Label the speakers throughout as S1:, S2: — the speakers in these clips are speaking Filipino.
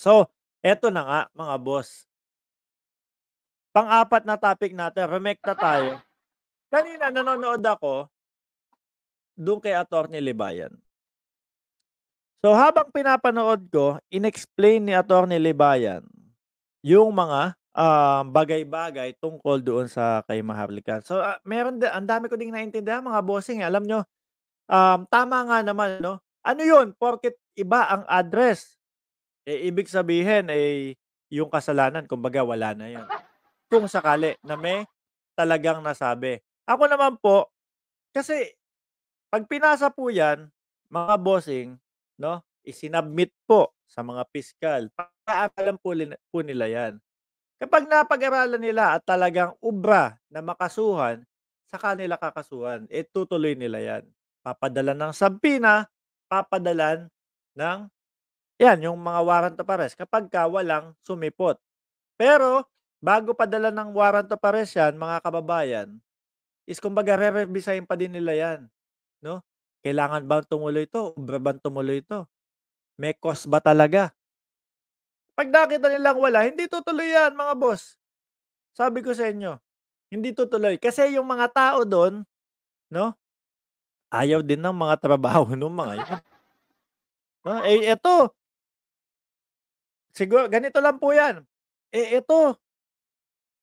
S1: So, eto na nga mga boss, pang-apat na topic natin, rumekta tayo. Kanina nanonood ako dun kay Attorney Libayan. So, habang pinapanood ko, inexplain ni Attorney Libayan yung mga, bagay-bagay tungkol doon sa kay Maharlika. So, meron ang dami ko ding naintindihan mga bossing, eh. Alam niyo, tama nga naman 'no. Ano yun, porket iba ang address, eh, ibig sabihin, eh, yung kasalanan kumbaga wala na yun. Kung sakali na may talagang nasabi. Ako naman po, kasi 'pag pinasa po 'yan, mga bossing, 'no, isinabmit po sa mga piskal. Pag-aaralan po nila 'yan. Kapag napag-aralan nila at talagang ubra na makasuhan, saka nila kakasuhan, eh, tutuloy nila 'yan. Papadalan ng sabina, papadalan ng 'yan, yung mga warrant of arrest kapagka walang sumipot. Pero bago padala ng warrant of arrest 'yan, mga kababayan, is kumbaga rerebisahin pa din nila 'yan, 'no? Kailangan bang tumuloy 'to, ubra bang tumuloy 'to, may cause ba talaga? 'Pag nakita nilang wala, hindi tutuloy 'yan mga boss. Sabi ko sa inyo, hindi tutuloy kasi yung mga tao dun, 'no, ayaw din ng mga trabaho nung mga yun, 'no? Eh, eto, siguro ganito lang po 'yan, eh, eto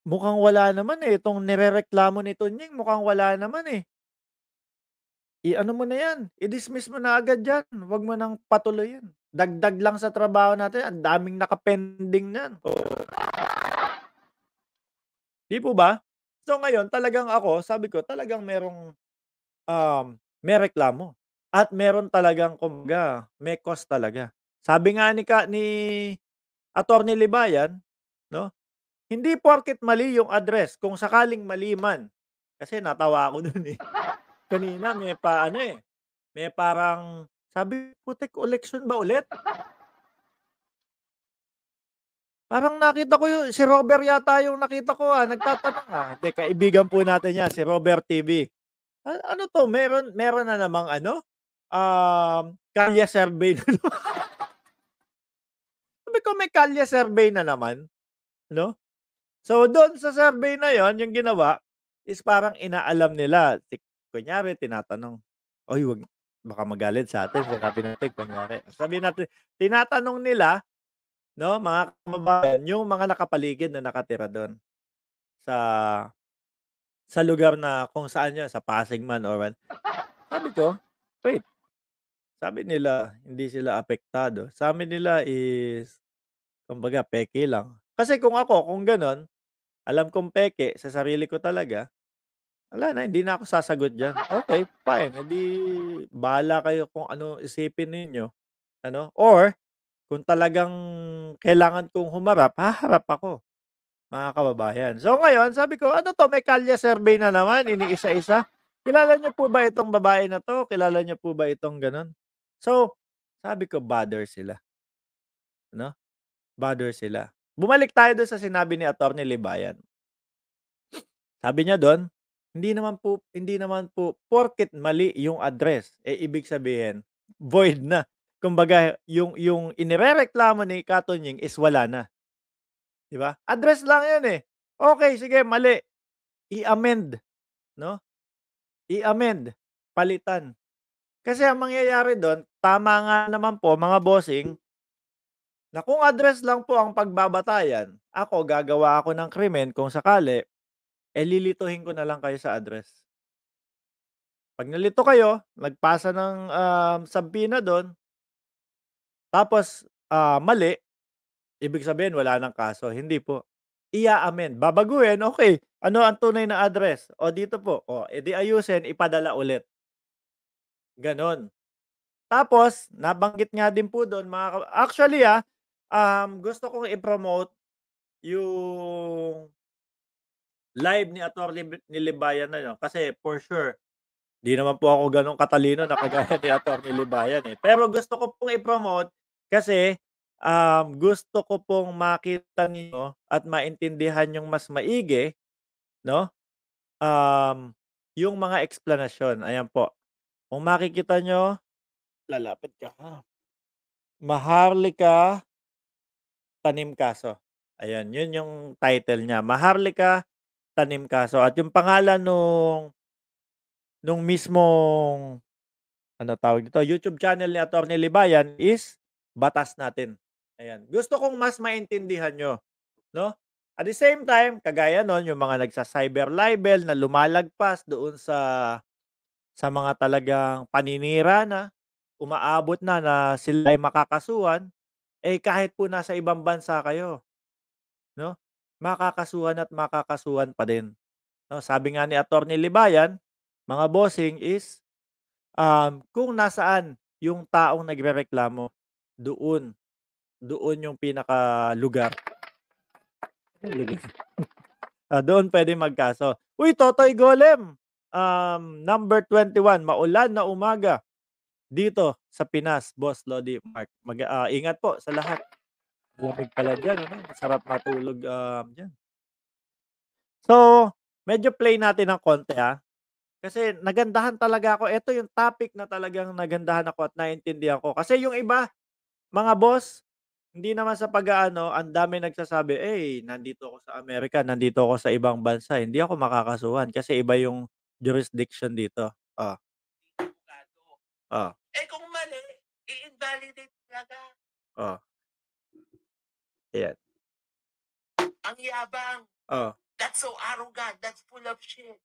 S1: mukhang wala naman, eh, itong nirereklamo ni Tunying mukhang wala naman, eh. I-ano mo na 'yan, i-dismiss mo na agad 'yan, wag mo nang patuloyin. Dagdag lang sa trabaho natin, ang daming naka-pending niyan, 'di po ba? So ngayon talagang ako, sabi ko talagang merong, may reklamo at meron talagang kumbaga may cause talaga. Sabi nga ni Attorney Libayan, 'no, hindi porket mali yung address, kung sakaling mali man, kasi natawa ako dun, eh. Kanina may pa-ano, eh, may parang sabi, "Putek eleksyon ba ulit?" Parang nakita ko si Robert yata yung nakita ko, nagtatanong, hindi kaibigan po natin 'yan si Robert TV. Ano 'to meron na namang ano, kalye survey na naman. Sabi ko, "May kalye survey na naman?" 'No? So, do'n sa survey na 'yon, yung ginawa is parang inaalam nila, kunyari tinatanong, "Uy, baka magalit sa'tin sinabi natin," kunyari. Sabihin natin tinatanong nila, 'no, mga kababayan, yung mga nakapaligid na nakatira do'n sa lugar na kung saan 'yon, sa Pasig man or what. Sabi ko, "Wait," sabi nila, "hindi sila apektado." Sabi nila is kumbaga peke lang. Kasi kung ako, kung gano'n, alam kong peke sa sarili ko talaga, wala na, hindi na ako sasagot diyan. Okey, fine, eh, di bahala kayo kung ano isipin ninyo, ano, or kung talagang kailangan kong humarap, haharap ako, mga kababayan. So ngayon sabi ko, "Ano 'to, may kalye survey na naman, iniisa-isa. Kilala niyo po ba itong babae na 'to? Kilala niyo po ba itong gano'n?" So, sabi ko bother sila, 'no, bother sila. Bumalik tayo dun sa sinabi ni Attorney Libayan. Sabi niya dun, hindi naman po porket mali yung address, eh, ibig sabihin void na. Kumbaga yung inirereklamo ni Katunying is wala na, 'di ba? Address lang yun, eh. Okey, sige mali, i-amend, 'no? I-amend, palitan. Kasi ang mangyayari dun, tama nga naman po mga bossing, na kung address lang po ang pagbabatayan, ako gagawa ako ng krimen kung sakali, eh, lilituhin ko na lang kayo sa address. 'Pag nalito kayo, nagpasa ng, sabina dun, tapos, mali, ibig sabihin wala ng kaso, hindi po. I-a-amend, babaguhin, okey, ano ang tunay na address? O dito po, o eh, di ayusin, ipadala ulit, gano'n. Tapos nabanggit nga din po dun actually, gusto kong i-promote yung live ni Attorney ni Libayan na yun, kasi for sure 'di naman po ako gano'n katalino na kagaya ni Attorney Libayan, eh. Pero gusto ko pong i-promote kasi, gusto ko pong makita ninyo at maintindihan niyong mas maigi, 'no, um, yung mga eksplanasyon, ayan po. Kung makikita niyo, lalapit ka, Maharlika Tanim Kaso. Ayan, yun yung title niya. Maharlika, Tanim Kaso. At yung pangalan nung mismong, ano tawag dito, YouTube channel ni Atty. Libayan is Batas Natin. Ayan. Gusto kong mas maintindihan nyo, no? At the same time, kagaya nun, yung mga nagsa-cyber libel na lumalagpas doon sa mga talagang paninira na, umaabot na sila ay makakasuhan, eh kahit po nasa ibang bansa kayo, no? Makakasuhan at makakasuhan pa din. No? Sabi nga ni Atty. Libayan, mga bossing is kung nasaan yung taong nagrereklamo, doon yung pinakalugar. Doon pwede magkaso. Uy, Totoy Golem! Number 21, maulan na umaga dito sa Pinas, Boss Lodi Mark. Ingat po sa lahat. Lamig pala dyan, ano? Masarap matulog dyan. So, medyo play natin ng konti kasi nagandahan talaga ako. Ito yung topic na talagang nagandahan ako at naintindihan ko. Kasi yung iba, mga boss, hindi naman sa pag-aano, ang dami nagsasabi, nandito ako sa Amerika, nandito ako sa ibang bansa, hindi ako makakasuhan kasi iba yung jurisdiction dito. Oh, oh,
S2: kung mali, i-invalidate talaga.
S1: oh. Ayan.
S2: Ang yabang.
S1: Oh,
S2: That's so arrogant. That's full of shit.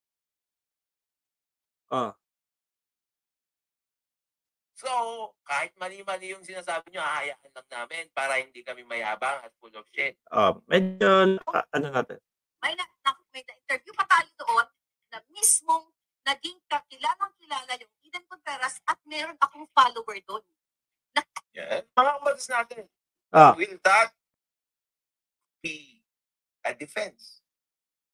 S1: oh.
S2: So, kahit mali-mali yung sinasabi nyo, hahayaan lang namin para hindi kami mayabang at full of shit.
S1: Medyo, ano natin?
S3: May na-interview pa tayo doon na mismong naging kilalang-kilala yung Eden Contreras at meron akong follower doon.
S2: Yeah. Mga umatis natin. Will that be a defense?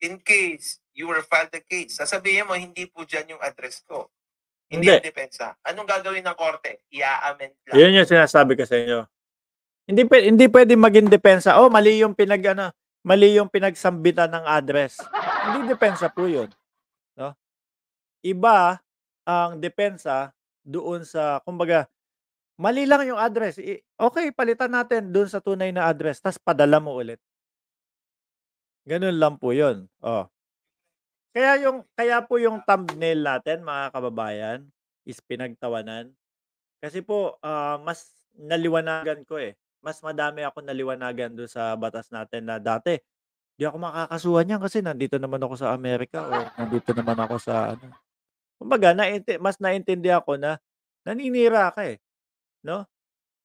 S2: In case you were filed the case, sasabihin mo, hindi po dyan yung address ko. Hindi ang depensa. Anong gagawin ng korte? I-amend lang.
S1: Yun yung sinasabi ko sa inyo. Hindi pwede maging depensa. Mali yung mali yung pinagsambitan ng address. Hindi depensa po yun. No? Iba ang depensa doon sa, kumbaga, mali lang yung address. Okay, palitan natin doon sa tunay na address, tas padala mo ulit. Ganun lang po yun. Kaya po yung thumbnail natin, mga kababayan, is pinagtawanan. Kasi po, mas naliwanagan ko Mas madami ako naliwanagan doon sa batas natin na dati, di ako makakasuhan yan kasi nandito naman ako sa Amerika o nandito naman ako sa ano. Kumbaga, mas naintindihan ko na naninira ka no?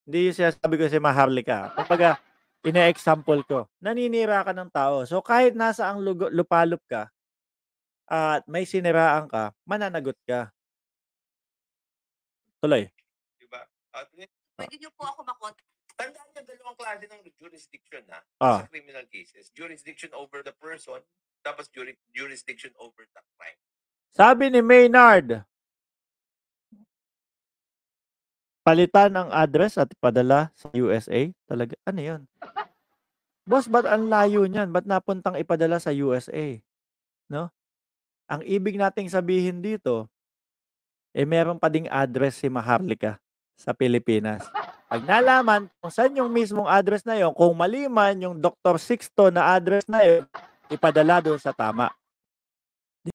S1: Hindi yung sinasabi ko si Maharlika. Kumbaga, ine-example ko, naninira ka ng tao. So, kahit nasa ang lupalop ka, at may siniraan ka, mananagot ka. Tuloy.
S2: Diba?
S3: Pwede niyo po ako makontak.
S2: Tandaan niyo, dalawang klase ng jurisdiction sa criminal cases. Jurisdiction over the person, tapos jurisdiction over the crime.
S1: Sabi ni Maynard, palitan ang address at padala sa USA? Talaga, ano yun? Boss, ba't ang layo niyan? Ba't napuntang ipadala sa USA? No? Ang ibig nating sabihin dito, meron pa ding address si Maharlika sa Pilipinas. Pag nalaman kung saan yung mismong address na yon, kung mali man yung Dr. Sixto na address na yon, ipadala doon sa tama.